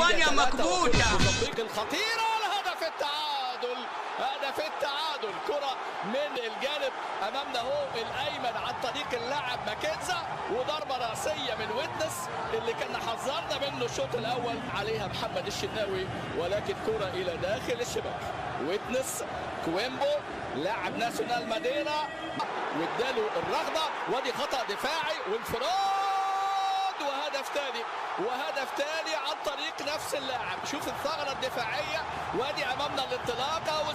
اسبانيا مكبوته. موزمبيق الخطيره والهدف التعادل، هدف التعادل. كره من الجانب امامنا اهو الايمن عن طريق اللاعب ماكنزا، وضربه راسيه من ويتنس اللي كنا حذرنا منه الشوط الاول عليها محمد الشناوي، ولكن كره الى داخل الشباك. ويتنس كويمبو لاعب ناسيونال ماديرا واداله الرغبه، وادي خطا دفاعي وانفراد وهدف ثاني، وهدف ثاني عن طريق نفس اللاعب. شوف الثغره الدفاعيه، وادي امامنا الانطلاقه